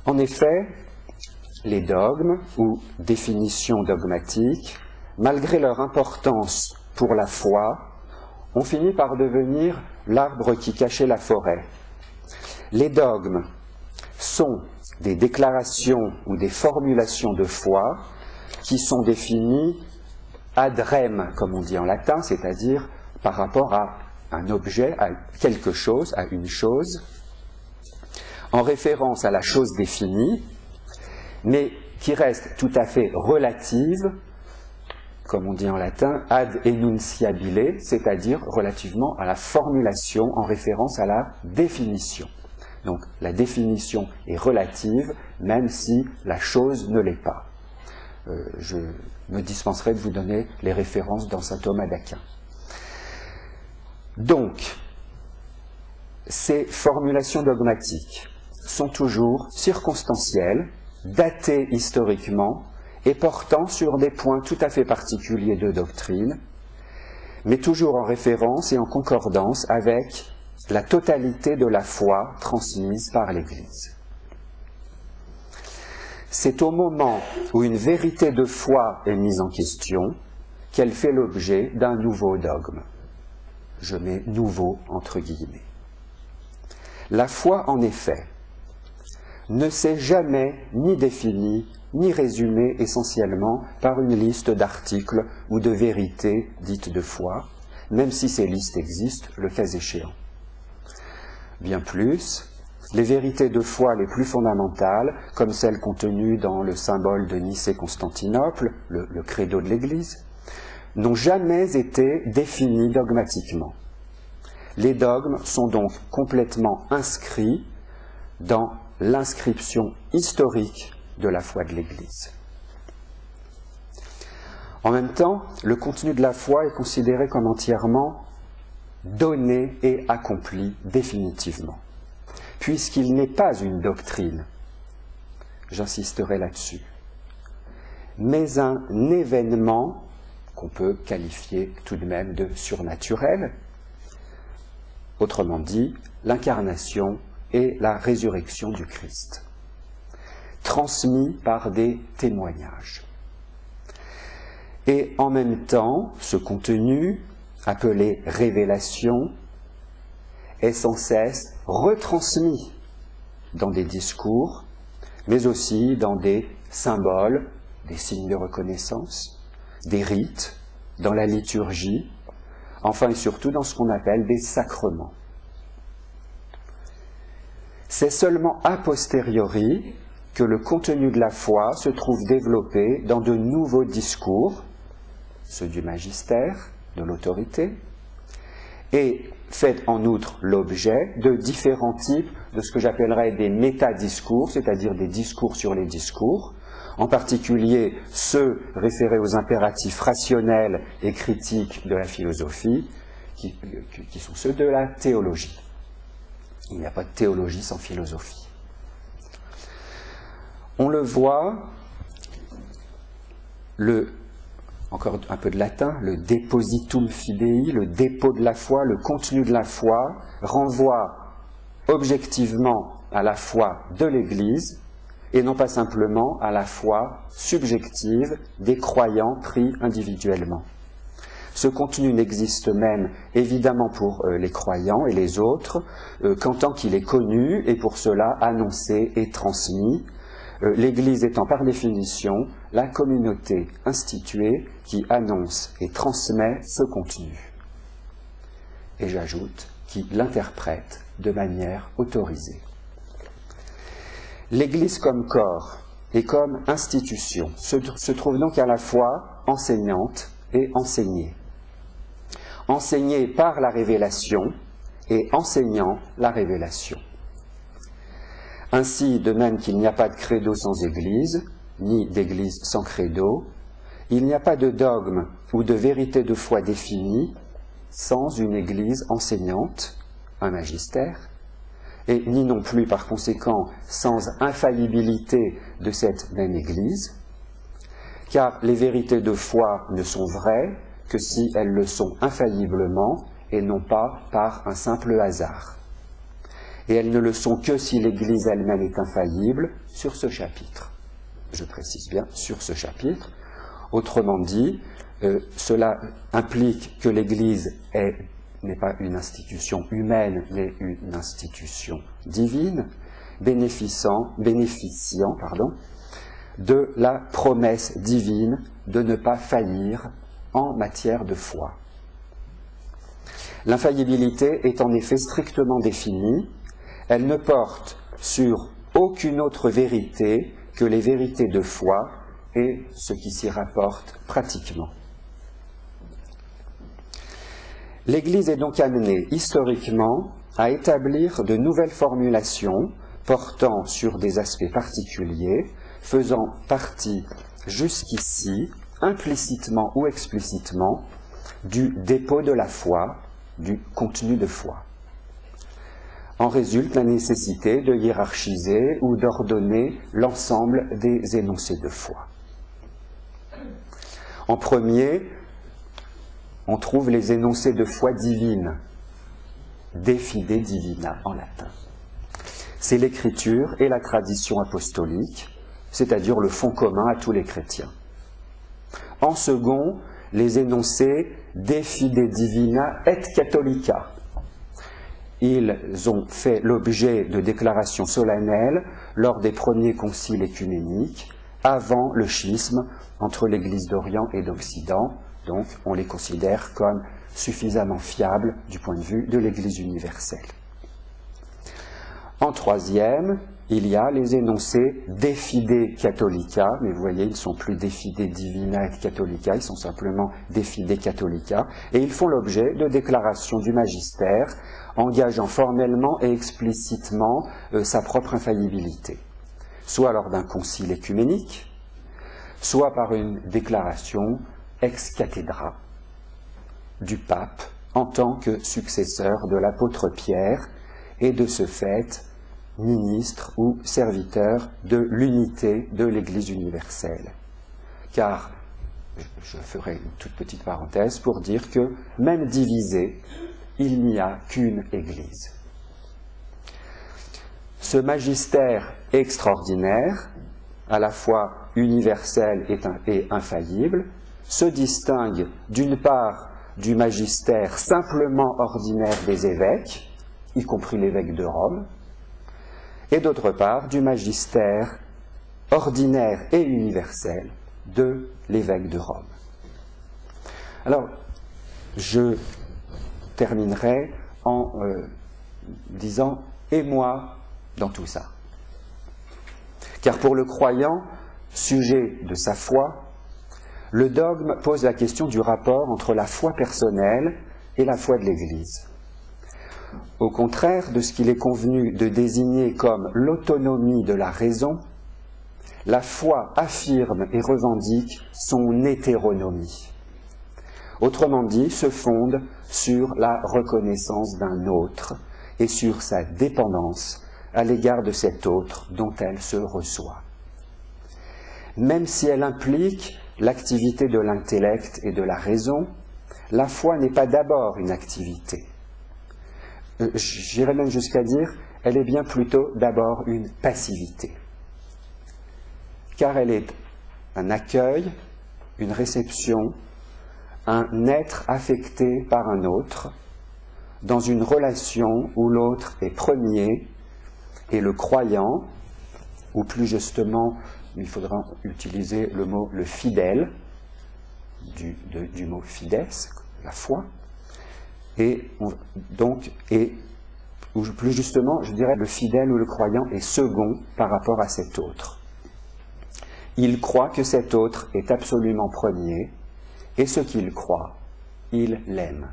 En effet, les dogmes ou définitions dogmatiques, malgré leur importance pour la foi, ont fini par devenir l'arbre qui cachait la forêt. Les dogmes sont des déclarations ou des formulations de foi qui sont définies ad rem, comme on dit en latin, c'est-à-dire par rapport à un objet, à quelque chose, à une chose, en référence à la chose définie, mais qui reste tout à fait relative, comme on dit en latin, ad enunciabile, c'est-à-dire relativement à la formulation en référence à la définition. Donc la définition est relative, même si la chose ne l'est pas. Je me dispenserai de vous donner les références dans saint Thomas d'Aquin. Donc, ces formulations dogmatiques sont toujours circonstancielles, datées historiquement et portant sur des points tout à fait particuliers de doctrine, mais toujours en référence et en concordance avec la totalité de la foi transmise par l'Église. C'est au moment où une vérité de foi est mise en question qu'elle fait l'objet d'un nouveau dogme. Je mets « nouveau » entre guillemets. La foi, en effet, ne s'est jamais ni définie, ni résumée essentiellement par une liste d'articles ou de vérités dites de foi, même si ces listes existent, le cas échéant. Bien plus, les vérités de foi les plus fondamentales, comme celles contenues dans le symbole de Nicée-Constantinople, le credo de l'Église, n'ont jamais été définies dogmatiquement. Les dogmes sont donc complètement inscrits dans l'inscription historique de la foi de l'Église. En même temps, le contenu de la foi est considéré comme entièrement donné et accompli définitivement, puisqu'il n'est pas une doctrine, j'insisterai là-dessus, mais un événement qu'on peut qualifier tout de même de surnaturel, autrement dit, l'incarnation et la résurrection du Christ, transmis par des témoignages. Et en même temps, ce contenu, appelé révélation, est sans cesse retransmis dans des discours, mais aussi dans des symboles, des signes de reconnaissance, des rites, dans la liturgie, enfin et surtout dans ce qu'on appelle des sacrements. C'est seulement a posteriori que le contenu de la foi se trouve développé dans de nouveaux discours, ceux du magistère, de l'autorité, et fait en outre l'objet de différents types de ce que j'appellerais des métadiscours, c'est-à-dire des discours sur les discours, en particulier ceux référés aux impératifs rationnels et critiques de la philosophie, qui sont ceux de la théologie. Il n'y a pas de théologie sans philosophie. On le voit, encore un peu de latin, le depositum fidei, le dépôt de la foi, le contenu de la foi, renvoie objectivement à la foi de l'Église et non pas simplement à la foi subjective des croyants pris individuellement. Ce contenu n'existe même évidemment pour les croyants et les autres qu'en tant qu'il est connu et pour cela annoncé et transmis, l'Église étant par définition la communauté instituée qui annonce et transmet ce contenu. Et j'ajoute, qui l'interprète de manière autorisée. L'Église comme corps et comme institution se trouve donc à la fois enseignante et enseignée. Enseignée par la révélation et enseignant la révélation. Ainsi, de même qu'il n'y a pas de credo sans Église, ni d'Église sans credo, il n'y a pas de dogme ou de vérité de foi définie sans une Église enseignante, un magistère, et ni non plus par conséquent sans infaillibilité de cette même Église, car les vérités de foi ne sont vraies que si elles le sont infailliblement et non pas par un simple hasard. et elles ne le sont que si l'Église elle-même est infaillible, sur ce chapitre. Je précise bien, sur ce chapitre. Autrement dit, cela implique que l'Église n'est pas une institution humaine, mais une institution divine, bénéficiant de la promesse divine de ne pas faillir en matière de foi. L'infaillibilité est en effet strictement définie, elle ne porte sur aucune autre vérité que les vérités de foi et ce qui s'y rapporte pratiquement. L'Église est donc amenée historiquement à établir de nouvelles formulations portant sur des aspects particuliers, faisant partie jusqu'ici, implicitement ou explicitement, du dépôt de la foi, du contenu de foi. En résulte la nécessité de hiérarchiser ou d'ordonner l'ensemble des énoncés de foi. En premier, on trouve les énoncés de foi divine, de fide divina en latin. C'est l'écriture et la tradition apostolique, c'est-à-dire le fond commun à tous les chrétiens. En second, les énoncés de fide divina et catholica. Ils ont fait l'objet de déclarations solennelles lors des premiers conciles œcuméniques, avant le schisme entre l'Église d'Orient et d'Occident. Donc, on les considère comme suffisamment fiables du point de vue de l'Église universelle. En troisième, il y a les énoncés de fide catholica, mais vous voyez, ils ne sont plus de fide divina et catholica, ils sont simplement de fide catholica, et ils font l'objet de déclarations du magistère, engageant formellement et explicitement sa propre infaillibilité, soit lors d'un concile œcuménique, soit par une déclaration ex cathedra du pape en tant que successeur de l'apôtre Pierre et de ce fait ministre ou serviteur de l'unité de l'Église universelle. Car, je ferai une toute petite parenthèse pour dire que même divisé, il n'y a qu'une Église. Ce magistère extraordinaire, à la fois universel et infaillible, se distingue d'une part du magistère simplement ordinaire des évêques, y compris l'évêque de Rome, et d'autre part du magistère ordinaire et universel de l'évêque de Rome. Alors, je terminerai en disant « et moi dans tout ça ». Car pour le croyant, sujet de sa foi, le dogme pose la question du rapport entre la foi personnelle et la foi de l'Église. Au contraire de ce qu'il est convenu de désigner comme l'autonomie de la raison, la foi affirme et revendique son hétéronomie. Autrement dit, se fonde sur la reconnaissance d'un autre et sur sa dépendance à l'égard de cet autre dont elle se reçoit. Même si elle implique l'activité de l'intellect et de la raison, la foi n'est pas d'abord une activité. J'irais même jusqu'à dire, elle est bien plutôt d'abord une passivité. Car elle est un accueil, une réception, un être affecté par un autre, dans une relation où l'autre est premier et le croyant, ou plus justement, il faudra utiliser le mot le fidèle, du mot fides, la foi, ou plus justement, je dirais, le fidèle ou le croyant est second par rapport à cet autre. Il croit que cet autre est absolument premier, et ce qu'il croit, il l'aime.